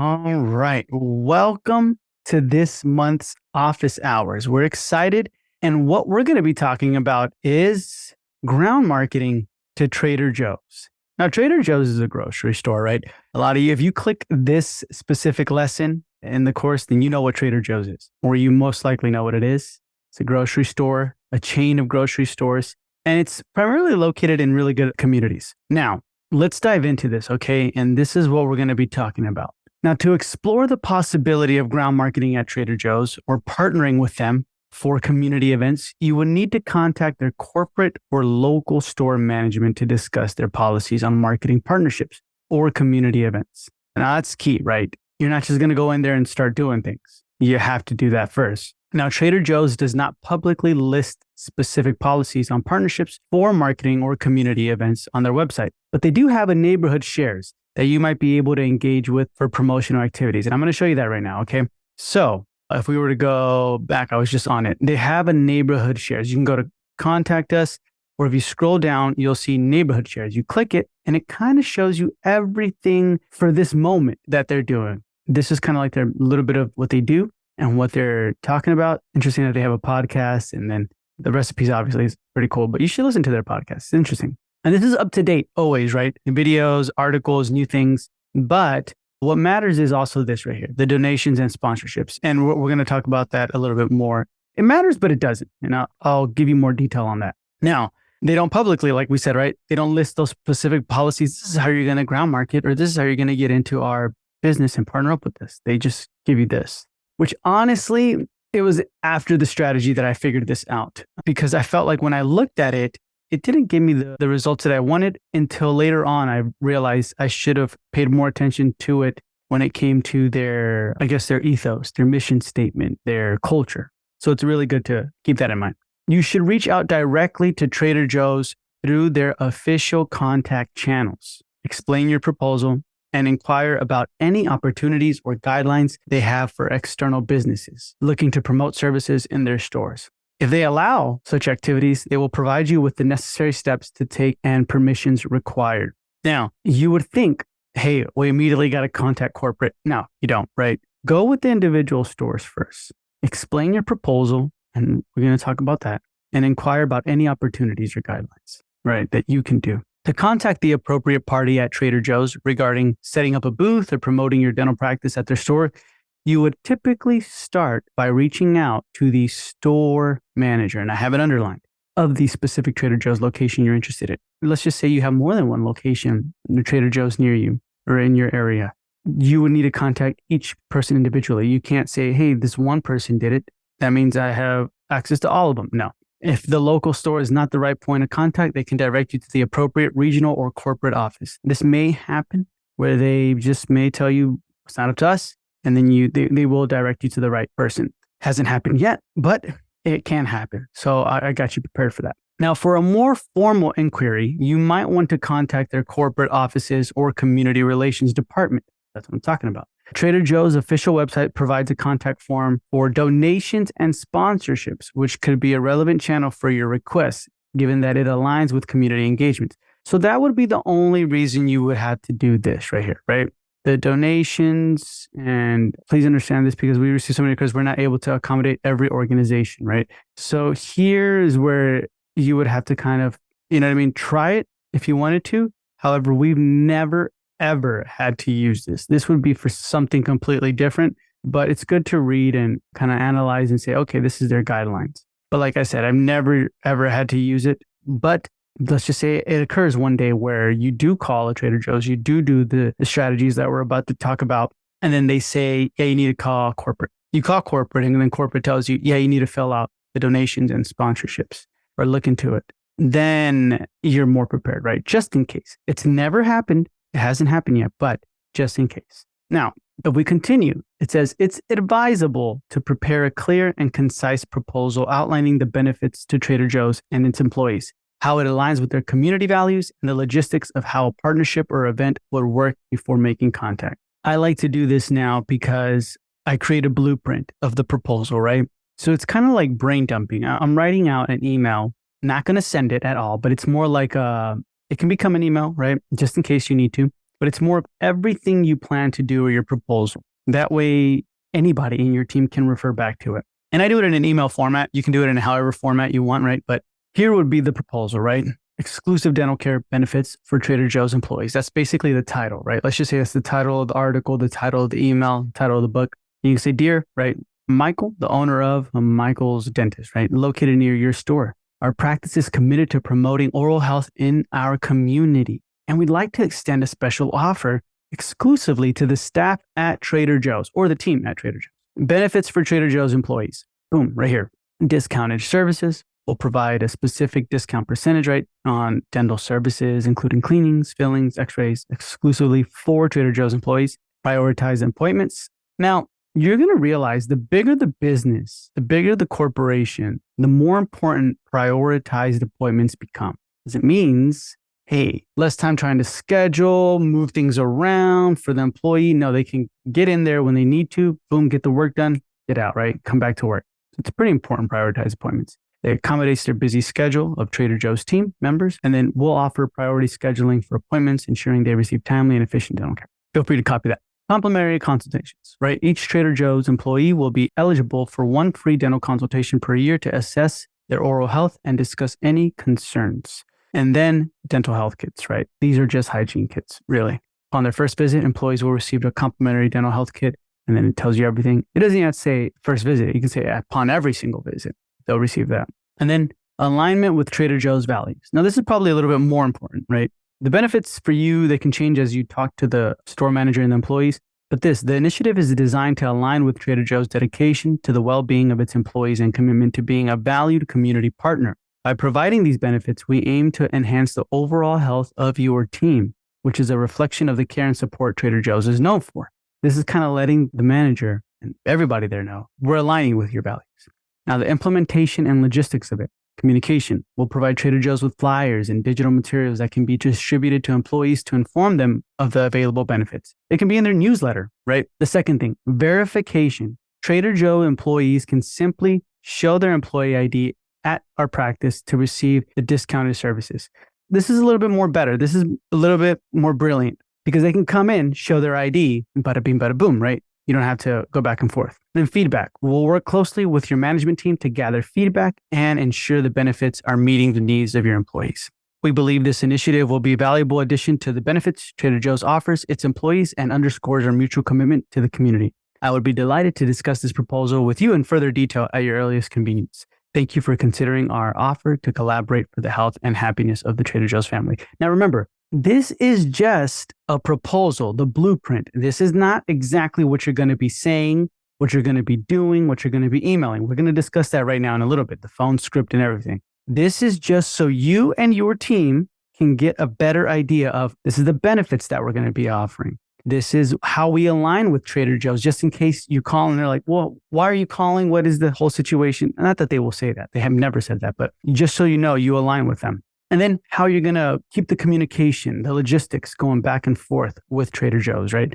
All right. Welcome to this month's office hours. We're excited. And what we're going to be talking about is ground marketing to Trader Joe's. Now, Trader Joe's is a grocery store, right? A lot of you, if you click this specific lesson in the course, then you know what Trader Joe's is, or you most likely know what it is. It's a grocery store, a chain of grocery stores, and it's primarily located in really good communities. Now, let's dive into this, okay? And this is what we're going to be talking about. Now, to explore the possibility of ground marketing at Trader Joe's or partnering with them for community events, you would need to contact their corporate or local store management to discuss their policies on marketing partnerships or community events. Now, that's key, right? You're not just going to go in there and start doing things. You have to do that first. Now, Trader Joe's does not publicly list specific policies on partnerships for marketing or community events on their website, but they do have a neighborhood shares that you might be able to engage with for promotional activities. And I'm going to show you that right now, okay? So if we were to go back, I was just on it. They have a neighborhood shares. You can go to contact us, or if you scroll down, you'll see neighborhood shares. You click it, and it kind of shows you everything for this moment that they're doing. This is kind of like their little bit of what they do and what they're talking about. Interesting that they have a podcast, and then the recipes obviously is pretty cool, but you should listen to their podcast. It's interesting. And this is up to date always, right? Videos, articles, new things. But what matters is also this right here, the donations and sponsorships. And we're going to talk about that a little bit more. It matters, but it doesn't. And I'll give you more detail on that. Now, they don't publicly, like we said, right? They don't list those specific policies. This is how you're going to ground market, or this is how you're going to get into our business and partner up with this. They just give you this, which honestly, it was after the strategy that I figured this out, because I felt like when I looked at it, it didn't give me the results that I wanted until later on. I realized I should have paid more attention to it when it came to their ethos, their mission statement, their culture. So it's really good to keep that in mind. You should reach out directly to Trader Joe's through their official contact channels. Explain your proposal and inquire about any opportunities or guidelines they have for external businesses looking to promote services in their stores. If they allow such activities, they will provide you with the necessary steps to take and permissions required. Now, you would think, hey, we immediately got to contact corporate. No, you don't, right? Go with the individual stores first. Explain your proposal, and we're going to talk about that, and inquire about any opportunities or guidelines, right, that you can do. To contact the appropriate party at Trader Joe's regarding setting up a booth or promoting your dental practice at their store, you would typically start by reaching out to the store manager, and I have it underlined, of the specific Trader Joe's location you're interested in. Let's just say you have more than one location, the Trader Joe's near you or in your area. You would need to contact each person individually. You can't say, hey, this one person did it. That means I have access to all of them. No. If the local store is not the right point of contact, they can direct you to the appropriate regional or corporate office. This may happen where they just may tell you it's not up to us, and then they will direct you to the right person. Hasn't happened yet, but it can happen. So I got you prepared for that. Now, for a more formal inquiry, you might want to contact their corporate offices or community relations department. That's what I'm talking about. Trader Joe's official website provides a contact form for donations and sponsorships, which could be a relevant channel for your request, given that it aligns with community engagement. So that would be the only reason you would have to do this right here, right? The donations, and please understand this because we receive so many because we're not able to accommodate every organization, right? So here is where you would have to kind of, try it if you wanted to. However, we've never, ever had to use this. This would be for something completely different, but it's good to read and kind of analyze and say, okay, this is their guidelines. But like I said, I've never, ever had to use it, but let's just say it occurs one day where you do call a Trader Joe's, you do the strategies that we're about to talk about, and then they say, yeah, you need to call corporate. You call corporate, and then corporate tells you, yeah, you need to fill out the donations and sponsorships or look into it. Then you're more prepared, right? Just in case. It's never happened. It hasn't happened yet, but just in case. Now, if we continue, it says it's advisable to prepare a clear and concise proposal outlining the benefits to Trader Joe's and its employees, how it aligns with their community values, and the logistics of how a partnership or event would work before making contact. I like to do this now because I create a blueprint of the proposal, right? So it's kind of like brain dumping. I'm writing out an email, not going to send it at all, but it's more like it can become an email, right? Just in case you need to. but it's more of everything you plan to do or your proposal. That way, anybody in your team can refer back to it. And I do it in an email format. You can do it in however format you want, right? But here would be the proposal, right? Exclusive dental care benefits for Trader Joe's employees. That's basically the title, right? Let's just say that's the title of the article, the title of the email, the title of the book. You can say, dear, right? Michael, the owner of Michael's Dentist, right? Located near your store. Our practice is committed to promoting oral health in our community. And we'd like to extend a special offer exclusively to the staff at Trader Joe's or the team at Trader Joe's. Benefits for Trader Joe's employees. Boom, right here. Discounted services. We'll provide a specific discount percentage rate on dental services, including cleanings, fillings, x-rays, exclusively for Trader Joe's employees. Prioritize appointments. Now, you're going to realize the bigger the business, the bigger the corporation, the more important prioritized appointments become. Because it means, hey, less time trying to schedule, move things around for the employee. No, they can get in there when they need to, boom, get the work done, get out, right? Come back to work. So it's pretty important prioritize appointments. It accommodates their busy schedule of Trader Joe's team members, and then we'll offer priority scheduling for appointments, ensuring they receive timely and efficient dental care. Feel free to copy that. Complimentary consultations, right? Each Trader Joe's employee will be eligible for one free dental consultation per year to assess their oral health and discuss any concerns. And then dental health kits, right? These are just hygiene kits, really. Upon their first visit, employees will receive a complimentary dental health kit, and then it tells you everything. It doesn't even have to say first visit. You can say upon every single visit, they'll receive that. And then alignment with Trader Joe's values. Now, this is probably a little bit more important, right? The benefits for you, they can change as you talk to the store manager and the employees. But the initiative is designed to align with Trader Joe's dedication to the well-being of its employees and commitment to being a valued community partner. By providing these benefits, we aim to enhance the overall health of your team, which is a reflection of the care and support Trader Joe's is known for. This is kind of letting the manager and everybody there know we're aligning with your values. Now, the implementation and logistics of it. Communication. We'll provide Trader Joe's with flyers and digital materials that can be distributed to employees to inform them of the available benefits. It can be in their newsletter, right? The second thing, verification. Trader Joe employees can simply show their employee ID at our practice to receive the discounted services. This is a little bit more better. This is a little bit more brilliant because they can come in, show their ID, and bada bing, bada boom, right? You don't have to go back and forth. Then feedback. We'll work closely with your management team to gather feedback and ensure the benefits are meeting the needs of your employees. We believe this initiative will be a valuable addition to the benefits Trader Joe's offers its employees and underscores our mutual commitment to the community. I would be delighted to discuss this proposal with you in further detail at your earliest convenience. Thank you for considering our offer to collaborate for the health and happiness of the Trader Joe's family. Now remember, this is just a proposal, the blueprint. This is not exactly what you're going to be saying, what you're going to be doing, what you're going to be emailing. We're going to discuss that right now in a little bit, the phone script and everything. This is just so you and your team can get a better idea of this is the benefits that we're going to be offering. This is how we align with Trader Joe's, just in case you call and they're like, well, why are you calling? What is the whole situation? Not that they will say that. They have never said that, but just so you know, you align with them. And then how you're going to keep the communication, the logistics going back and forth with Trader Joe's, right?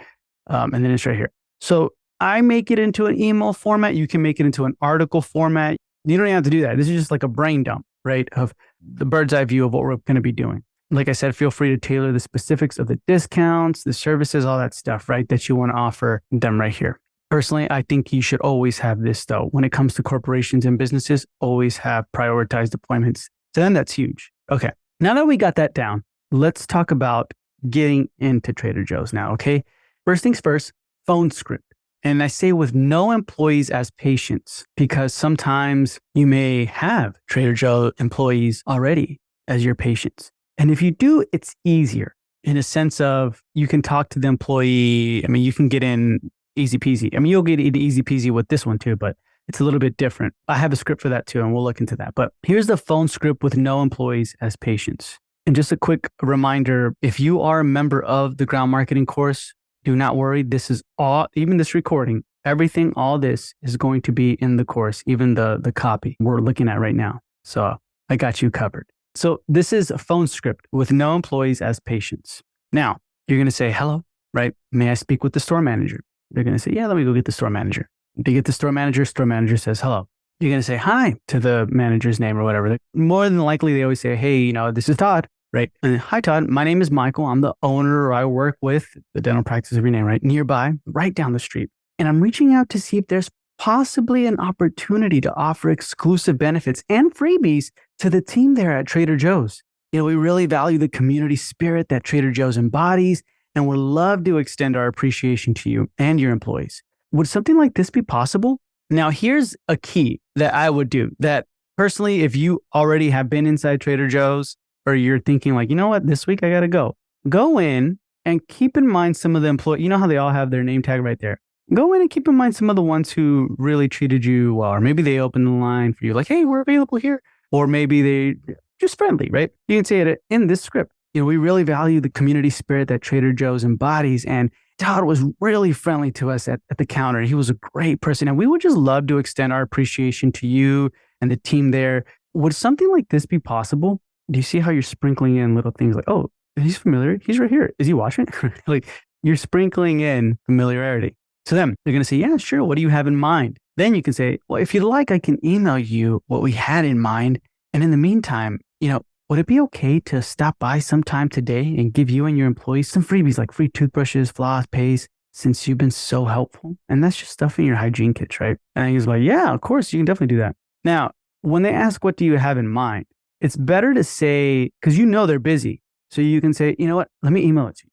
And then it's right here. So I make it into an email format. You can make it into an article format. You don't even have to do that. This is just like a brain dump, right? Of the bird's eye view of what we're going to be doing. Like I said, feel free to tailor the specifics of the discounts, the services, all that stuff, right? That you want to offer them right here. Personally, I think you should always have this though. When it comes to corporations and businesses, always have prioritized appointments. So then that's huge. Okay, now that we got that down, let's talk about getting into Trader Joe's now, okay? First things first, phone script. And I say with no employees as patients, because sometimes you may have Trader Joe employees already as your patients. And if you do, it's easier in a sense of you can talk to the employee. I mean, you can get in easy peasy. I mean, you'll get in easy peasy with this one too, but it's a little bit different. I have a script for that too, and we'll look into that. But here's the phone script with no employees as patients. And just a quick reminder, if you are a member of the ground marketing course, do not worry. This is all, even this recording, everything, all this is going to be in the course, even the copy we're looking at right now. So I got you covered. So this is a phone script with no employees as patients. Now, you're going to say, hello, right? May I speak with the store manager? They're going to say, yeah, let me go get the store manager. They get the store manager says, hello. You're going to say hi to the manager's name or whatever. More than likely, they always say, hey, this is Todd, right? And hi, Todd. My name is Michael. I'm the owner, or I work with the dental practice of your name, right? Nearby, right down the street. And I'm reaching out to see if there's possibly an opportunity to offer exclusive benefits and freebies to the team there at Trader Joe's. We really value the community spirit that Trader Joe's embodies, and would love to extend our appreciation to you and your employees. Would something like this be possible? Now, here's a key that I would do that personally, if you already have been inside Trader Joe's, or you're thinking like, you know what, this week I got to go in and keep in mind some of the employees. You know how they all have their name tag right there. Go in and keep in mind some of the ones who really treated you well, or maybe they opened the line for you like, hey, we're available here. Or maybe they just friendly, right? You can say it in this script. We really value the community spirit that Trader Joe's embodies. And Todd was really friendly to us at the counter. He was a great person. And we would just love to extend our appreciation to you and the team there. Would something like this be possible? Do you see how you're sprinkling in little things like, oh, he's familiar. He's right here. Is he watching? Like you're sprinkling in familiarity. To them, they're going to say, yeah, sure. What do you have in mind? Then you can say, well, if you'd like, I can email you what we had in mind. And in the meantime, would it be okay to stop by sometime today and give you and your employees some freebies like free toothbrushes, floss, paste, since you've been so helpful? And that's just stuff in your hygiene kits, right? And he's like, yeah, of course, you can definitely do that. Now, when they ask, what do you have in mind? It's better to say, because they're busy. So you can say, you know what, let me email it to you.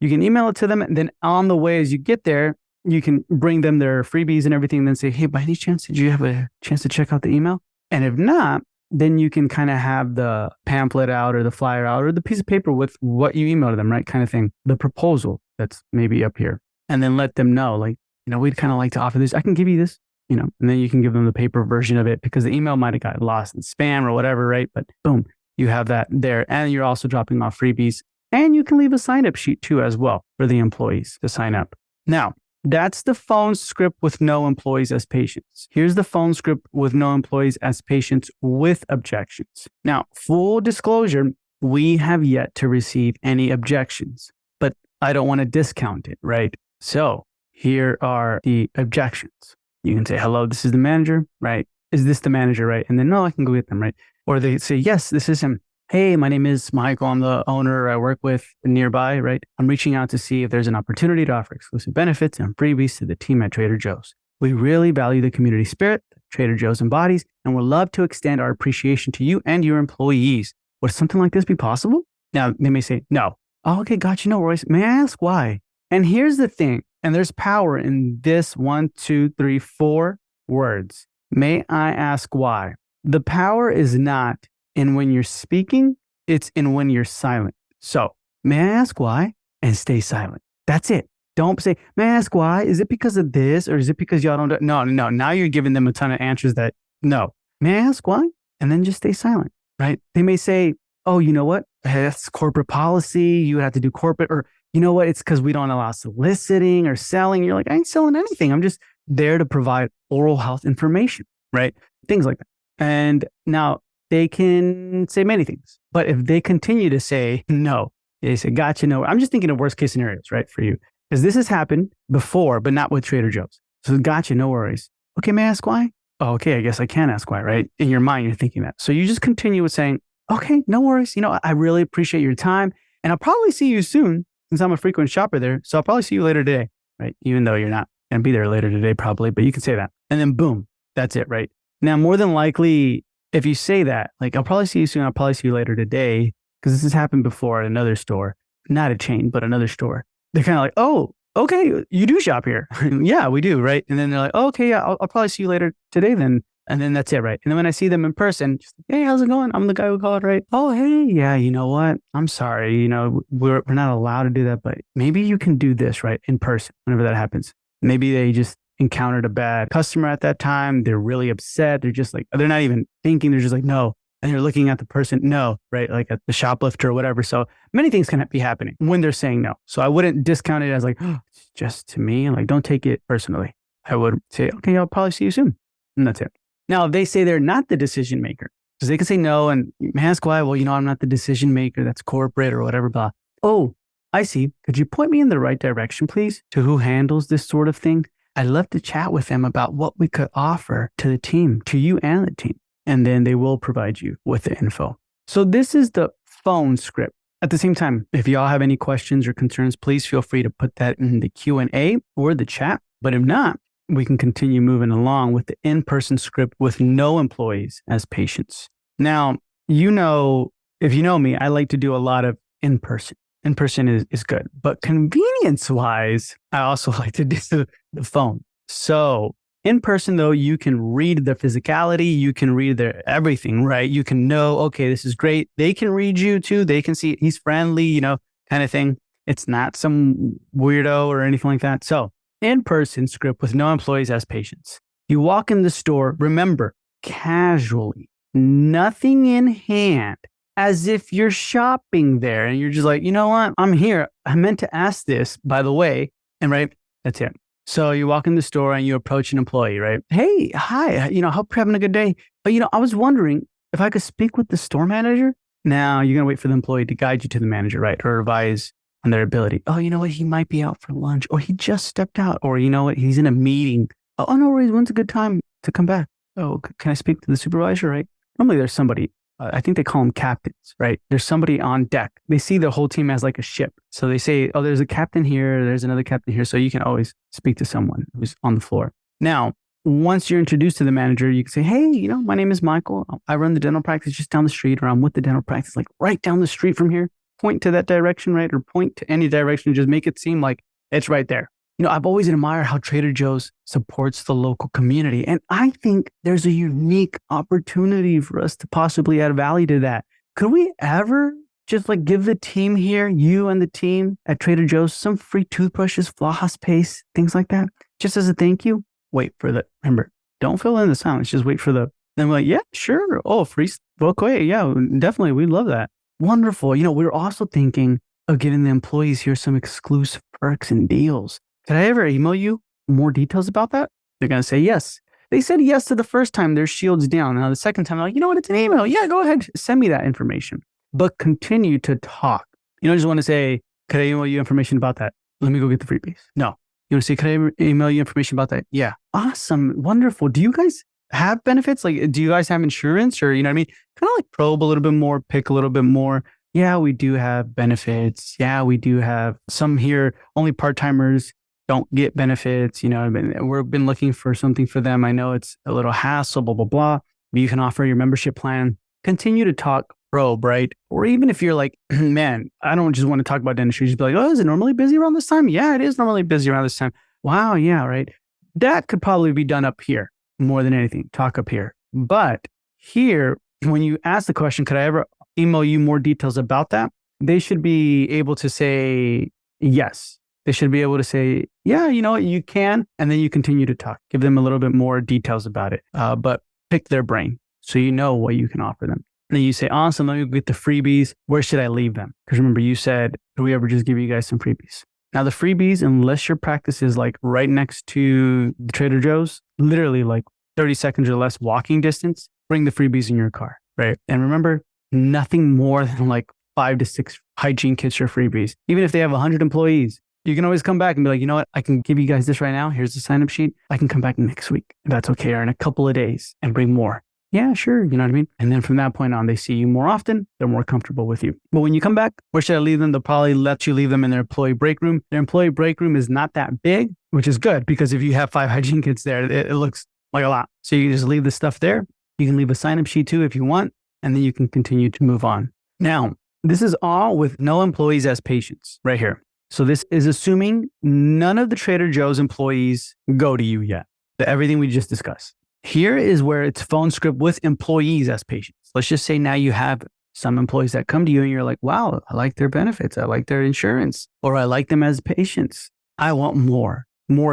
You can email it to them. And then on the way, as you get there, you can bring them their freebies and everything. And then say, hey, by any chance, did you have a chance to check out the email? And if not, then you can kind of have the pamphlet out or the flyer out or the piece of paper with what you emailed them, right? Kind of thing. The proposal that's maybe up here. And then let them know, like, we'd kind of like to offer this. I can give you this, and then you can give them the paper version of it because the email might have got lost in spam or whatever, right? But boom, you have that there. And you're also dropping off freebies. And you can leave a sign-up sheet too as well for the employees to sign up. Now, that's the phone script with no employees as patients. Here's the phone script with no employees as patients with objections. Now, full disclosure, we have yet to receive any objections, but I don't want to discount it, right? So here are the objections. You can say, hello, this is the manager, right? Is this the manager, right? And then, no, I can go get them, right? Or they say, yes, this is him. Hey, my name is Michael. I'm the owner. I work with Nearby, right? I'm reaching out to see if there's an opportunity to offer exclusive benefits and freebies to the team at Trader Joe's. We really value the community spirit that Trader Joe's embodies, and would love to extend our appreciation to you and your employees. Would something like this be possible? Now, they may say, no. Oh, okay, gotcha, no worries. May I ask why? And here's the thing, and there's power in this 1, 2, 3, 4 words. May I ask why? The power is not in when you're speaking, it's in when you're silent. So, may I ask why? And stay silent. That's it. Don't say, may I ask why? Is it because of this? Or is it because y'all don't do? No. Now you're giving them a ton of answers that, no. May I ask why? And then just stay silent, right? They may say, oh, you know what? That's corporate policy. You have to do corporate. Or, you know what? It's because we don't allow soliciting or selling. You're like, I ain't selling anything. I'm just there to provide oral health information, right? Things like that. And now, they can say many things, but if they continue to say no, they say, gotcha, no. I'm just thinking of worst case scenarios, right, for you. Because this has happened before, but not with Trader Joe's. So gotcha, no worries. Okay, may I ask why? Oh, okay, I guess I can ask why, right? In your mind, you're thinking that. So you just continue with saying, okay, no worries. I really appreciate your time. And I'll probably see you soon since I'm a frequent shopper there. So I'll probably see you later today, right? Even though you're not going to be there later today, probably, but you can say that. And then boom, that's it, right? Now, more than likely, if you say that, like, I'll probably see you soon, I'll probably see you later today, because this has happened before at another store, not a chain, but another store. They're kind of like, oh, okay, you do shop here. Yeah, we do, right? And then they're like, oh, okay, yeah, I'll probably see you later today then. And then that's it, right? And then when I see them in person, just like, hey, how's it going? I'm the guy who called, right? Oh, hey, yeah, you know what? I'm sorry, we're not allowed to do that, but maybe you can do this, right? In person, whenever that happens. Maybe they just encountered a bad customer at that time. They're really upset. They're just like, they're not even thinking. They're just like, no. And they're looking at the person, no, right? Like at the shoplifter or whatever. So many things can be happening when they're saying no. So I wouldn't discount it as like, oh, it's just to me. Like, don't take it personally. I would say, okay, I'll probably see you soon. And that's it. Now, if they say they're not the decision maker, because they can say no and ask why, well, I'm not the decision maker. That's corporate or whatever, blah. Oh, I see. Could you point me in the right direction, please, to who handles this sort of thing? I'd love to chat with them about what we could offer to the team, to you and the team. And then they will provide you with the info. So this is the phone script. At the same time, if y'all have any questions or concerns, please feel free to put that in the Q&A or the chat. But if not, we can continue moving along with the in-person script with no employees as patients. Now, if you know me, I like to do a lot of in-person. In-person is good. But convenience-wise, I also like to do the phone. So in person, though, you can read the physicality, you can read their everything, right? You can know, okay, this is great. They can read you too. They can see he's friendly, kind of thing. It's not some weirdo or anything like that. So in-person script with no employees as patients. You walk in the store, remember, casually, nothing in hand, as if you're shopping there and you're just like, you know what? I'm here. I meant to ask this, by the way. And right, that's it. So you walk in the store and you approach an employee, right? Hey, hi, hope you're having a good day. But, I was wondering if I could speak with the store manager. Now you're going to wait for the employee to guide you to the manager, right? Or advise on their ability. Oh, you know what? He might be out for lunch, or he just stepped out, or you know what? He's in a meeting. Oh, no worries. When's a good time to come back? Oh, can I speak to the supervisor, right? Normally there's somebody. I think they call them captains, right? There's somebody on deck. They see the whole team as like a ship. So they say, oh, there's a captain here. There's another captain here. So you can always speak to someone who's on the floor. Now, once you're introduced to the manager, you can say, hey, my name is Michael. I run the dental practice just down the street, or I'm with the dental practice, like right down the street from here. Point to that direction, right? Or point to any direction. Just make it seem like it's right there. I've always admired how Trader Joe's supports the local community. And I think there's a unique opportunity for us to possibly add value to that. Could we ever just give the team here, you and the team at Trader Joe's, some free toothbrushes, floss paste, things like that, just as a thank you? Wait for remember, don't fill in the silence. Just wait for then we're like, yeah, sure. Oh, free. Okay. Yeah, definitely. We'd love that. Wonderful. We're also thinking of giving the employees here some exclusive perks and deals. Could I ever email you more details about that? They're going to say yes. They said yes to the first time, their shield's down. Now the second time, they're like, you know what? It's an email. Yeah, go ahead. Send me that information. But continue to talk. You don't just want to say, could I email you information about that? Let me go get the freebies. No. You want to say, could I email you information about that? Yeah. Awesome. Wonderful. Do you guys have benefits? Do you guys have insurance, or, you know what I mean? Kind of probe a little bit more, pick a little bit more. Yeah, we do have benefits. Yeah, we do have some here. Only part-timers don't get benefits. We've been looking for something for them. I know it's a little hassle, blah, blah, blah. But you can offer your membership plan. Continue to talk probe, right? Or even if you're like, man, I don't just want to talk about dentistry. Just be like, oh, is it normally busy around this time? Yeah, it is normally busy around this time. Wow, yeah, right. That could probably be done up here more than anything. Talk up here. But here, when you ask the question, could I ever email you more details about that? They should be able to say yes. They should be able to say, yeah, you know what, you can. And then you continue to talk. Give them a little bit more details about it. But pick their brain so you know what you can offer them. And then you say, awesome, let me get the freebies. Where should I leave them? Because remember, you said, do we ever just give you guys some freebies? Now, the freebies, unless your practice is right next to the Trader Joe's, literally 30 seconds or less walking distance, bring the freebies in your car, right? And remember, nothing more than 5 to 6 hygiene kits or freebies. Even if they have 100 employees, you can always come back and be like, you know what? I can give you guys this right now. Here's the sign-up sheet. I can come back next week if that's okay, or in a couple of days, and bring more. Yeah, sure. You know what I mean? And then from that point on, they see you more often. They're more comfortable with you. But when you come back, where should I leave them? They'll probably let you leave them in their employee break room. Their employee break room is not that big, which is good, because if you have 5 hygiene kits there, it looks like a lot. So you can just leave the stuff there. You can leave a sign-up sheet too if you want, and then you can continue to move on. Now, this is all with no employees as patients right here. So this is assuming none of the Trader Joe's employees go to you yet. Everything we just discussed. Here is where it's phone script with employees as patients. Let's just say now you have some employees that come to you and you're like, wow, I like their benefits. I like their insurance, or I like them as patients. I want more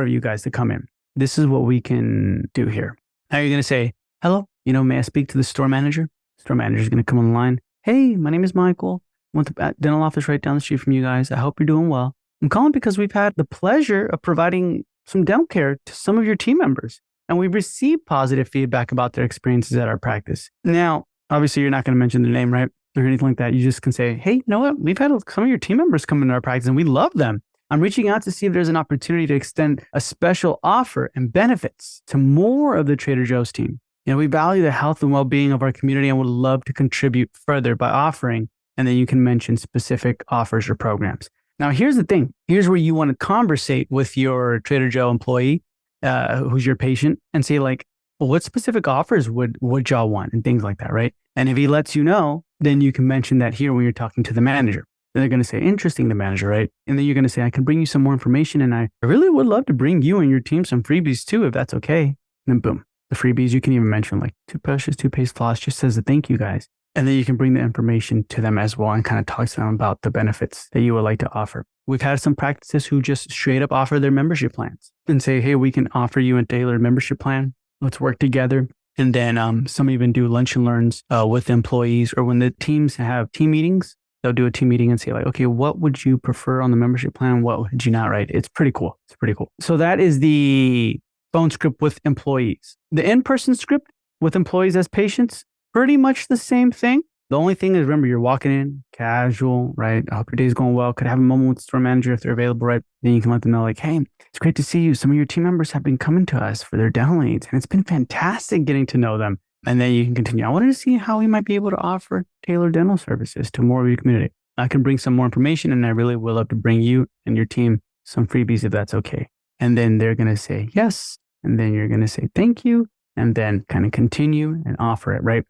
of you guys to come in. This is what we can do here. Now you're going to say, hello, may I speak to the store manager? Store manager is going to come on the line. Hey, my name is Michael. I went to the dental office right down the street from you guys. I hope you're doing well. I'm calling because we've had the pleasure of providing some dental care to some of your team members, and we've received positive feedback about their experiences at our practice. Now, obviously, you're not going to mention their name, right? Or anything like that. You just can say, hey, you know what? We've had some of your team members come into our practice and we love them. I'm reaching out to see if there's an opportunity to extend a special offer and benefits to more of the Trader Joe's team. We value the health and well-being of our community and would love to contribute further by offering And then you can mention specific offers or programs. Now, here's the thing. Here's where you want to conversate with your Trader Joe employee, who's your patient, and say like, well, what specific offers would y'all want and things like that, right? And if he lets you know, then you can mention that here when you're talking to the manager. Then they're going to say, interesting, the manager, right? And then you're going to say, I can bring you some more information, and I really would love to bring you and your team some freebies too, if that's okay. And then boom, the freebies, you can even mention like toothbrushes, toothpaste, floss, just says a thank you guys. And then you can bring the information to them as well and kind of talk to them about the benefits that you would like to offer. We've had some practices who just straight up offer their membership plans and say, hey, we can offer you a tailored membership plan. Let's work together. And then some even do lunch and learns with employees, or when the teams have team meetings, they'll do a team meeting and say like, okay, what would you prefer on the membership plan? What would you not, right? It's pretty cool. It's pretty cool. So that is the phone script with employees. The in-person script with employees as patients, pretty much the same thing. The only thing is, remember, you're walking in casual, right? I hope your day's going well. Could have a moment with the store manager if they're available, right? Then you can let them know like, hey, it's great to see you. Some of your team members have been coming to us for their dental needs, and it's been fantastic getting to know them. And then you can continue. I wanted to see how we might be able to offer tailored dental services to more of your community. I can bring some more information, and I really would love to bring you and your team some freebies if that's okay. And then they're going to say yes. And then you're going to say thank you, and then kind of continue and offer it, right?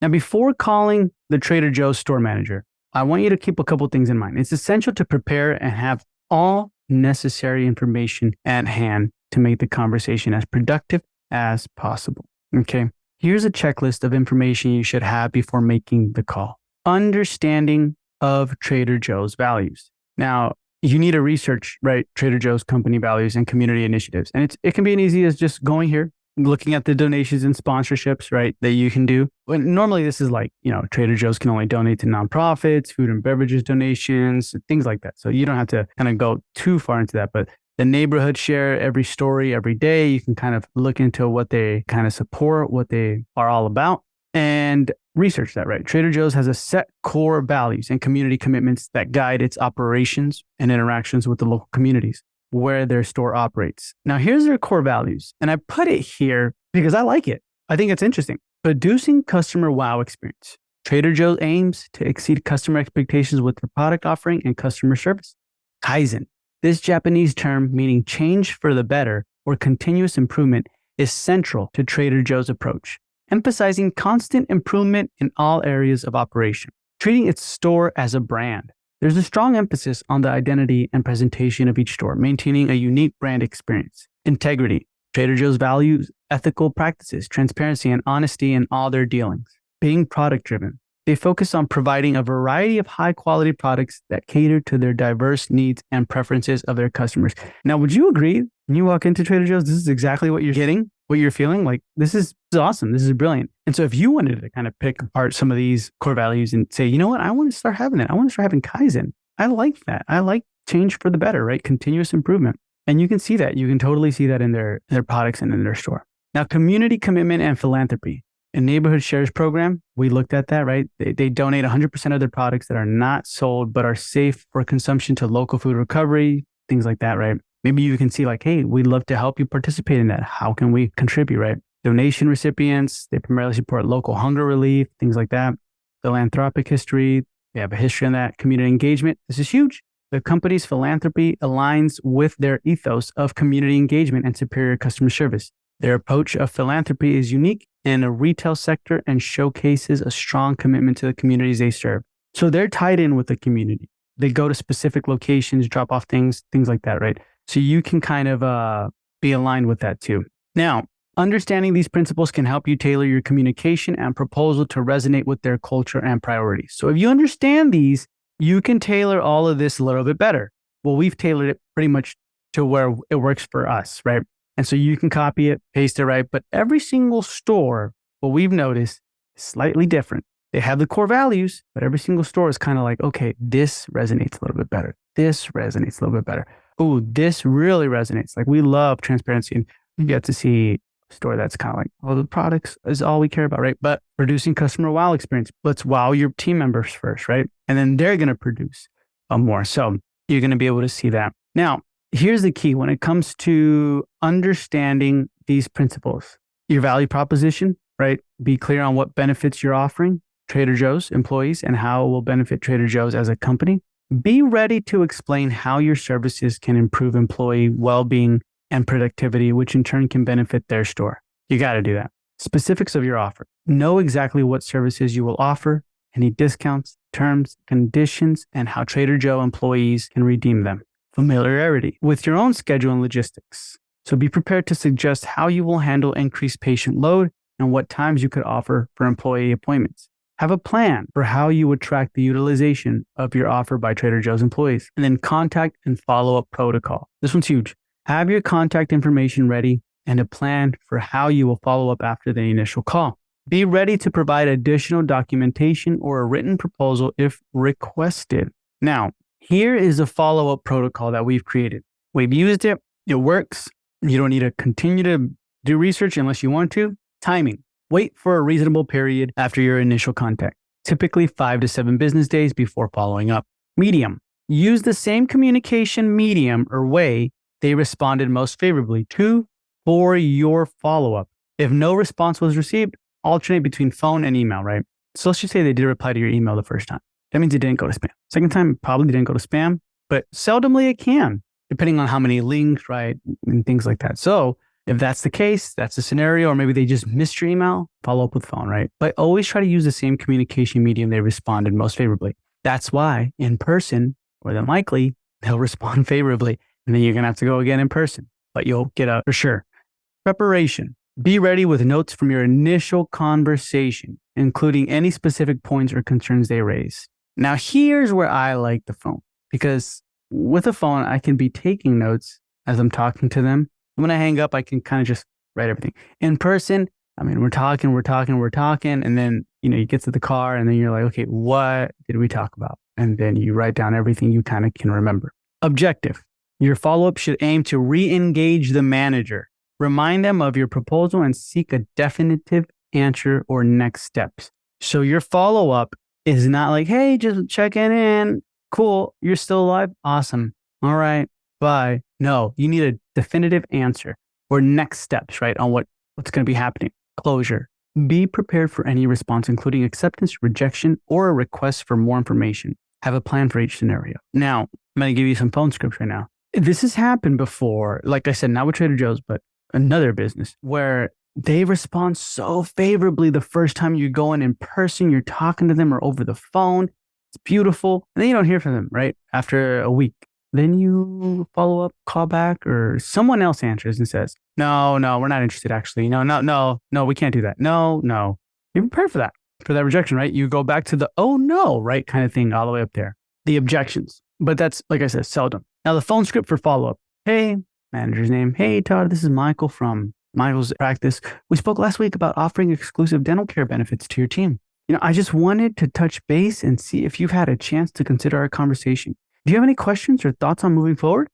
Now, before calling the Trader Joe's store manager, I want you to keep a couple things in mind. It's essential to prepare and have all necessary information at hand to make the conversation as productive as possible. Okay. Here's a checklist of information you should have before making the call. Understanding of Trader Joe's values. Now, you need to research, right, Trader Joe's company values and community initiatives. And it can be as easy as just going here, looking at the donations and sponsorships, right, that you can do. But normally this is like, Trader Joe's can only donate to nonprofits, food and beverages donations, things like that. So you don't have to kind of go too far into that. But the neighborhood share, every story, every day, you can kind of look into what they kind of support, what they are all about, and research that, right? Trader Joe's has a set core values and community commitments that guide its operations and interactions with the local communities where their store operates. Now, here's their core values. And I put it here because I like it. I think it's interesting. Producing customer wow experience. Trader Joe's aims to exceed customer expectations with their product offering and customer service. Kaizen. This Japanese term meaning change for the better or continuous improvement is central to Trader Joe's approach, emphasizing constant improvement in all areas of operation, treating its store as a brand. There's a strong emphasis on the identity and presentation of each store, maintaining a unique brand experience. Integrity. Trader Joe's values ethical practices, transparency, and honesty in all their dealings. Being product-driven. They focus on providing a variety of high-quality products that cater to their diverse needs and preferences of their customers. Now, would you agree when you walk into Trader Joe's, this is exactly what you're getting, what you're feeling? Like, this is awesome. This is brilliant. And so if you wanted to kind of pick apart some of these core values and say, you know what, I want to start having it. I want to start having Kaizen. I like that. I like change for the better, right? Continuous improvement. And you can see that. You can totally see that in their products and in their store. Now, community commitment and philanthropy. A neighborhood shares program, we looked at that, right? They donate 100% of their products that are not sold, but are safe for consumption to local food recovery, things like that, right? Maybe you can see like, hey, we'd love to help you participate in that. How can we contribute, right? Donation recipients, they primarily support local hunger relief, things like that. Philanthropic history, they have a history in that. Community engagement, this is huge. The company's philanthropy aligns with their ethos of community engagement and superior customer service. Their approach of philanthropy is unique in a retail sector and showcases a strong commitment to the communities they serve. So they're tied in with the community. They go to specific locations, drop off things like that, right? So you can kind of be aligned with that too. Now, understanding these principles can help you tailor your communication and proposal to resonate with their culture and priorities. So if you understand these, you can tailor all of this a little bit better. Well, we've tailored it pretty much to where it works for us, right? And so you can copy it, paste it, right? But every single store, what we've noticed, is slightly different. They have the core values, but every single store is kind of like, okay, this resonates a little bit better. This resonates a little bit better. Oh, this really resonates. Like, we love transparency, and you get to see a store that's kind of like, oh, the products is all we care about, right? But producing customer wow experience, let's wow your team members first, right? And then they're going to produce more. So you're going to be able to see that. Now, here's the key when it comes to understanding these principles. Your value proposition, right? Be clear on what benefits you're offering. Trader Joe's employees and how it will benefit Trader Joe's as a company. Be ready to explain how your services can improve employee well-being and productivity, which in turn can benefit their store. You got to do that. Specifics of your offer. Know exactly what services you will offer, any discounts, terms, conditions, and how Trader Joe employees can redeem them. Familiarity with your own schedule and logistics. So be prepared to suggest how you will handle increased patient load and what times you could offer for employee appointments. Have a plan for how you would track the utilization of your offer by Trader Joe's employees. And then contact and follow-up protocol. This one's huge. Have your contact information ready and a plan for how you will follow up after the initial call. Be ready to provide additional documentation or a written proposal if requested. Now, here is a follow-up protocol that we've created. We've used it. It works. You don't need to continue to do research unless you want to. Timing. Wait for a reasonable period after your initial contact, typically 5 to 7 business days before following up. Medium. Use the same communication medium or way they responded most favorably to for your follow-up. If no response was received, alternate between phone and email, right? So let's just say they did reply to your email the first time. That means it didn't go to spam. Second time, it probably didn't go to spam, but seldomly it can, depending on how many links, right? And things like that. So if that's the case, that's the scenario, or maybe they just missed your email, follow up with phone, right? But always try to use the same communication medium they responded most favorably. That's why in person, more than likely, they'll respond favorably. And then you're going to have to go again in person, but you'll get a for sure. Preparation. Be ready with notes from your initial conversation, including any specific points or concerns they raise. Now, here's where I like the phone, because with a phone, I can be taking notes as I'm talking to them. When I hang up, I can kind of just write everything. In person, I mean, we're talking, and then, you get to the car and then you're like, okay, what did we talk about? And then you write down everything you kind of can remember. Objective. Your follow-up should aim to re-engage the manager. Remind them of your proposal and seek a definitive answer or next steps. So your follow-up is not like, hey, just checking in. Cool. You're still alive? Awesome. All right. Bye. No, you need a definitive answer or next steps, right? On what's going to be happening. Closure. Be prepared for any response, including acceptance, rejection, or a request for more information. Have a plan for each scenario. Now, I'm going to give you some phone scripts right now. This has happened before, like I said, not with Trader Joe's, but another business where they respond so favorably the first time you go in person, you're talking to them or over the phone. It's beautiful. And then you don't hear from them, right? After a week. Then you follow up, call back, or someone else answers and says, no, we're not interested actually. No, we can't do that. No. You're prepared for that rejection, right? You go back to the, oh no, right? Kind of thing all the way up there. The objections. But that's, like I said, seldom. Now the phone script for follow-up. Hey, manager's name. Hey, Todd, this is Michael from Michael's practice. We spoke last week about offering exclusive dental care benefits to your team. I just wanted to touch base and see if you've had a chance to consider our conversation. Do you have any questions or thoughts on moving forward?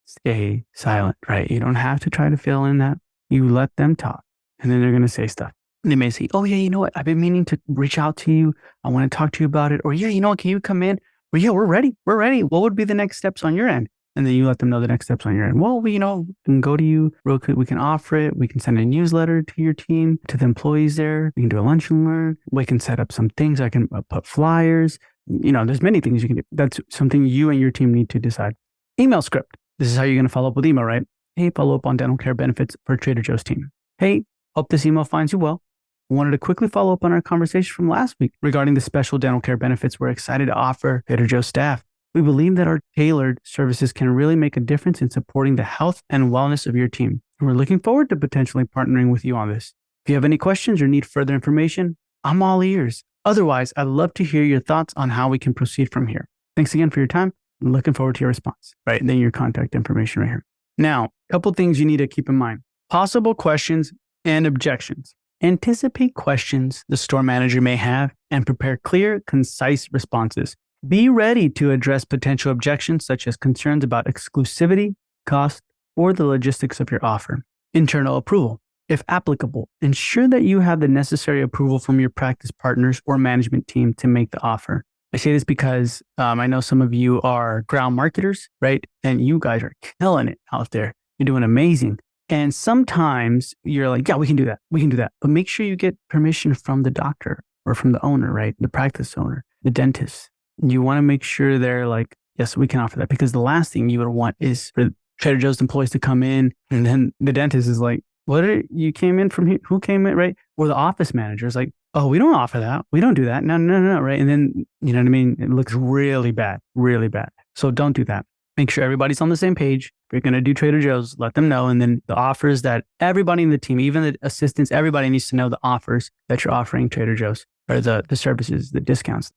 Stay silent, right? You don't have to try to fill in that. You let them talk, and then they're going to say stuff. They may say, oh, yeah, you know what? I've been meaning to reach out to you. I want to talk to you about it. Or, yeah, you know what? Can you come in? Well, yeah, we're ready. What would be the next steps on your end? And then you let them know the next steps on your end. Well, we can go to you real quick. We can offer it. We can send a newsletter to your team, to the employees there. We can do a lunch and learn. We can set up some things. I can put flyers. There's many things you can do. That's something you and your team need to decide. Email script. This is how you're going to follow up with email, right? Hey, follow up on dental care benefits for Trader Joe's team. Hey, hope this email finds you well. Wanted to quickly follow up on our conversation from last week regarding the special dental care benefits we're excited to offer Trader Joe's staff. We believe that our tailored services can really make a difference in supporting the health and wellness of your team. And we're looking forward to potentially partnering with you on this. If you have any questions or need further information, I'm all ears. Otherwise, I'd love to hear your thoughts on how we can proceed from here. Thanks again for your time. I'm looking forward to your response. Right, and then your contact information right here. Now, a couple things you need to keep in mind. Possible questions and objections. Anticipate questions the store manager may have and prepare clear, concise responses. Be ready to address potential objections such as concerns about exclusivity, cost, or the logistics of your offer. Internal approval. If applicable, ensure that you have the necessary approval from your practice partners or management team to make the offer. I say this because I know some of you are ground marketers, right? And you guys are killing it out there. You're doing amazing. And sometimes you're like, yeah, we can do that. But make sure you get permission from the doctor or from the owner, right? The practice owner, the dentist. You want to make sure they're like, yes, we can offer that, because the last thing you would want is for Trader Joe's employees to come in and then the dentist is like, you came in from here? Who came in, right? Or the office manager is like, oh, we don't offer that. We don't do that. No, right? And then, you know what I mean? It looks really bad, really bad. So don't do that. Make sure everybody's on the same page. If you're going to do Trader Joe's, let them know. And then the offers that everybody in the team, even the assistants, everybody needs to know the offers that you're offering Trader Joe's, or the services, the discounts,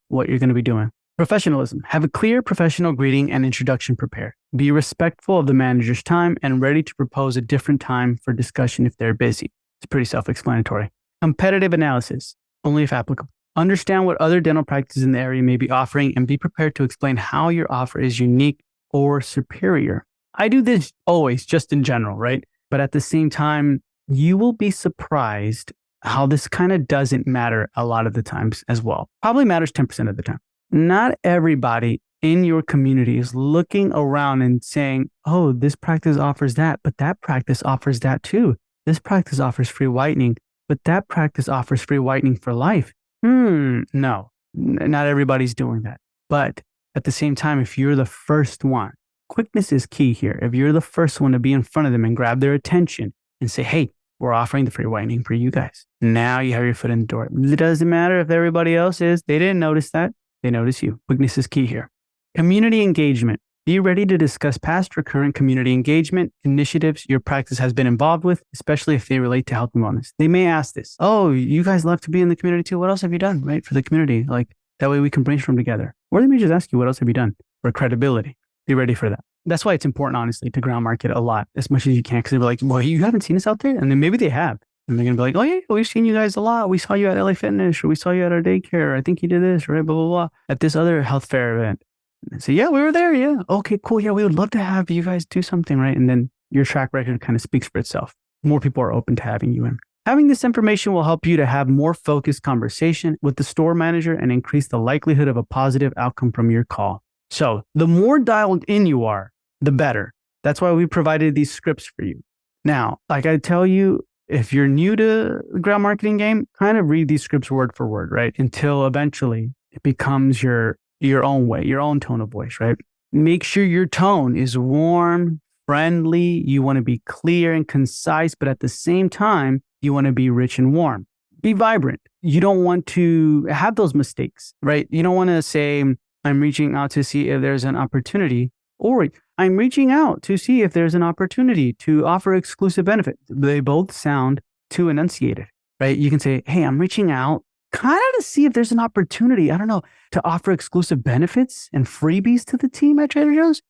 what you're going to be doing. Professionalism. Have a clear professional greeting and introduction prepared. Be respectful of the manager's time and ready to propose a different time for discussion if they're busy. It's pretty self-explanatory. Competitive analysis, only if applicable. Understand what other dental practices in the area may be offering and be prepared to explain how your offer is unique or superior. I do this always, just in general, right? But at the same time, you will be surprised how this kind of doesn't matter a lot of the times as well. Probably matters 10% of the time. Not everybody in your community is looking around and saying, oh, this practice offers that, but that practice offers that too. This practice offers free whitening, but that practice offers free whitening for life. No, not everybody's doing that. But at the same time, if you're the first one, quickness is key here. If you're the first one to be in front of them and grab their attention and say, hey, we're offering the free whitening for you guys. Now you have your foot in the door. It doesn't matter if everybody else is. They didn't notice that. They notice you. Quickness is key here. Community engagement. Be ready to discuss past or current community engagement initiatives your practice has been involved with, especially if they relate to health and wellness. They may ask this. Oh, you guys love to be in the community too. What else have you done, right, for the community? Like, that way we can brainstorm together. Or they may just ask you, what else have you done? For credibility. Be ready for that. That's why it's important, honestly, to ground market a lot, as much as you can. Because they'll be like, well, you haven't seen us out there? And then maybe they have. And they're going to be like, oh, yeah, we've seen you guys a lot. We saw you at LA Fitness, or we saw you at our daycare. I think you did this, right? Blah, blah, blah. At this other health fair event. And say, yeah, we were there. Yeah. Okay, cool. Yeah, we would love to have you guys do something, right? And then your track record kind of speaks for itself. More people are open to having you in. Having this information will help you to have more focused conversation with the store manager and increase the likelihood of a positive outcome from your call. So the more dialed in you are, the better. That's why we provided these scripts for you. Now, like I tell you, if you're new to the ground marketing game, kind of read these scripts word for word, right? Until eventually it becomes your own way, your own tone of voice, right? Make sure your tone is warm, friendly. You want to be clear and concise, but at the same time, you want to be rich and warm. Be vibrant. You don't want to have those mistakes, right? You don't want to say, I'm reaching out to see if there's an opportunity, or I'm reaching out to see if there's an opportunity to offer exclusive benefit. They both sound too enunciated, right? You can say, hey, I'm reaching out kind of to see if there's an opportunity, I don't know, to offer exclusive benefits and freebies to the team at Trader Joe's.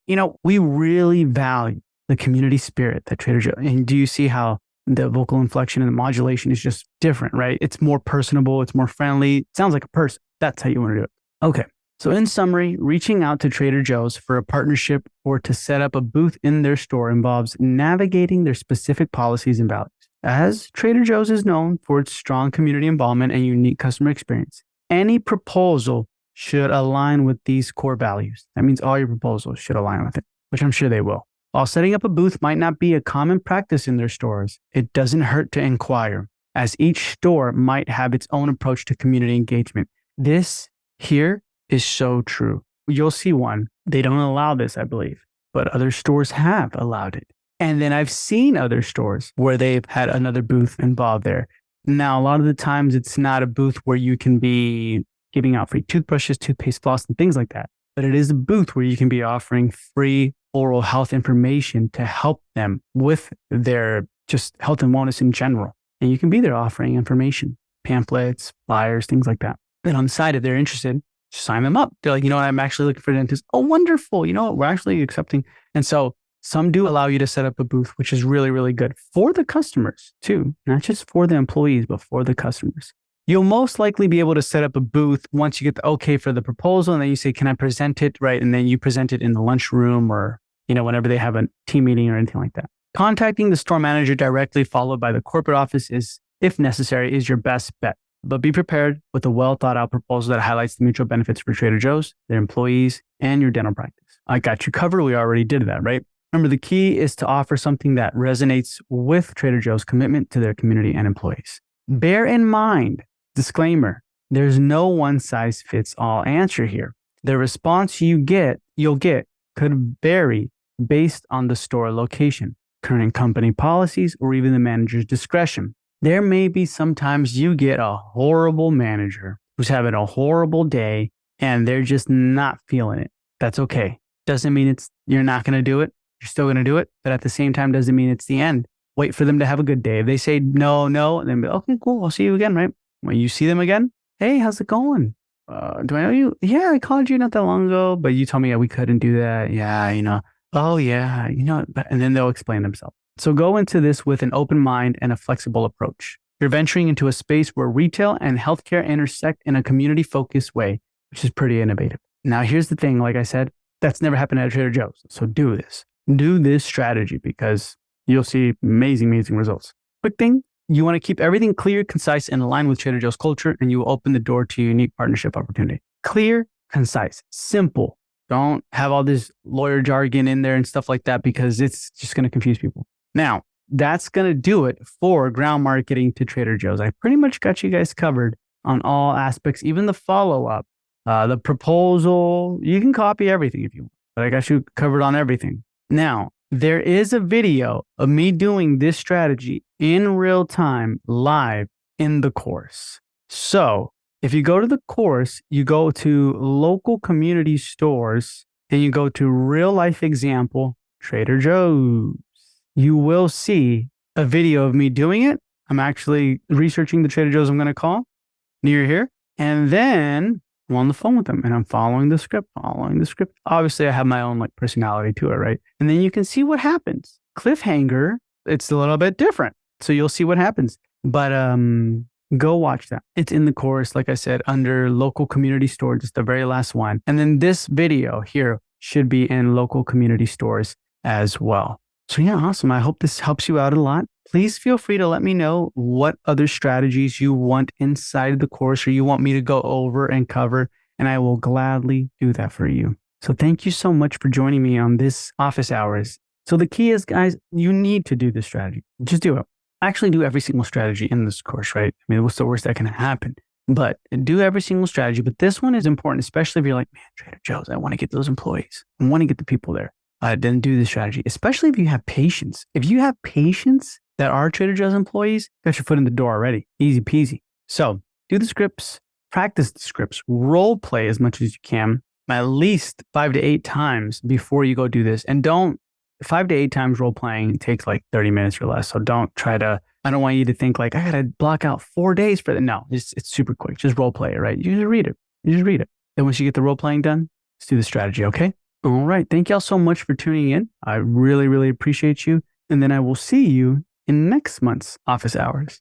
We really value the community spirit that Trader Joe's. And do you see how the vocal inflection and the modulation is just different, right? It's more personable. It's more friendly. It sounds like a person. That's how you want to do it. Okay. So in summary, reaching out to Trader Joe's for a partnership or to set up a booth in their store involves navigating their specific policies and values. As Trader Joe's is known for its strong community involvement and unique customer experience, any proposal should align with these core values. That means all your proposals should align with it, which I'm sure they will. While setting up a booth might not be a common practice in their stores, it doesn't hurt to inquire, as each store might have its own approach to community engagement. This here is so true. You'll see one. They don't allow this, I believe, but other stores have allowed it. And then I've seen other stores where they've had another booth involved there. Now, a lot of the times it's not a booth where you can be giving out free toothbrushes, toothpaste, floss, and things like that. But it is a booth where you can be offering free oral health information to help them with their just health and wellness in general. And you can be there offering information, pamphlets, flyers, things like that. Then on the side, if they're interested, sign them up. They're like, I'm actually looking for a dentist. Oh, wonderful. We're actually accepting. And so some do allow you to set up a booth, which is really, really good for the customers too, not just for the employees, but for the customers. You'll most likely be able to set up a booth once you get the okay for the proposal. And then you say, can I present it? Right. And then you present it in the lunchroom or, whenever they have a team meeting or anything like that. Contacting the store manager directly, followed by the corporate office if necessary, is your best bet. But be prepared with a well thought out proposal that highlights the mutual benefits for Trader Joe's, their employees, and your dental practice. I got you covered. We already did that, right? Remember, the key is to offer something that resonates with Trader Joe's commitment to their community and employees. Bear in mind, disclaimer, There's no one size fits all answer here. The response you'll get could vary based on the store location, current company policies, or even the manager's discretion. There may be sometimes you get a horrible manager who's having a horrible day and they're just not feeling it. That's okay. Doesn't mean you're not going to do it. You're still going to do it, but at the same time doesn't mean it's the end. Wait for them to have a good day. If they say no, and then be okay, cool, I'll see you again, right? When you see them again, hey, how's it going? Do I know you? Yeah, I called you not that long ago, but you told me we couldn't do that. Yeah, oh yeah, and then they'll explain themselves. So go into this with an open mind and a flexible approach. You're venturing into a space where retail and healthcare intersect in a community-focused way, which is pretty innovative. Now, here's the thing, like I said, that's never happened at Trader Joe's. So do this. Do this strategy because you'll see amazing results. Quick thing, you want to keep everything clear, concise, and aligned with Trader Joe's culture, and you will open the door to unique partnership opportunity. Clear, concise, simple. Don't have all this lawyer jargon in there and stuff like that because it's just going to confuse people. Now, that's going to do it for ground marketing to Trader Joe's. I pretty much got you guys covered on all aspects, even the follow-up, the proposal. You can copy everything if you want, but I got you covered on everything. Now, there is a video of me doing this strategy in real time, live in the course. So if you go to the course, you go to local community stores and you go to real life example, Trader Joe's. You will see a video of me doing it. I'm actually researching the Trader Joe's I'm going to call near here. And then I'm on the phone with them and I'm following the script. Obviously, I have my own personality to it, right? And then you can see what happens. Cliffhanger, it's a little bit different. So you'll see what happens. But go watch that. It's in the course, like I said, under local community store, just the very last one. And then this video here should be in local community stores as well. So yeah, awesome. I hope this helps you out a lot. Please feel free to let me know what other strategies you want inside the course or you want me to go over and cover, and I will gladly do that for you. So thank you so much for joining me on this office hours. So the key is, guys, you need to do this strategy. Just do it. Actually do every single strategy in this course, right? I mean, what's the worst that can happen? But do every single strategy. But this one is important, especially if you're like, man, Trader Joe's, I want to get those employees. I want to get the people there. Then do this strategy, especially if you have patience. If you have patience that are Trader Joe's employees, got your foot in the door already. Easy peasy. So do the scripts, practice the scripts, role play as much as you can, at least 5 to 8 times before you go do this. And 5 to 8 times role playing takes 30 minutes or less. So don't try to, I don't want you to think I got to block out 4 days for that. No, it's super quick. Just role play it, right? You just read it. Then once you get the role playing done, let's do the strategy, okay? All right. Thank y'all so much for tuning in. I really, really appreciate you. And then I will see you in next month's office hours.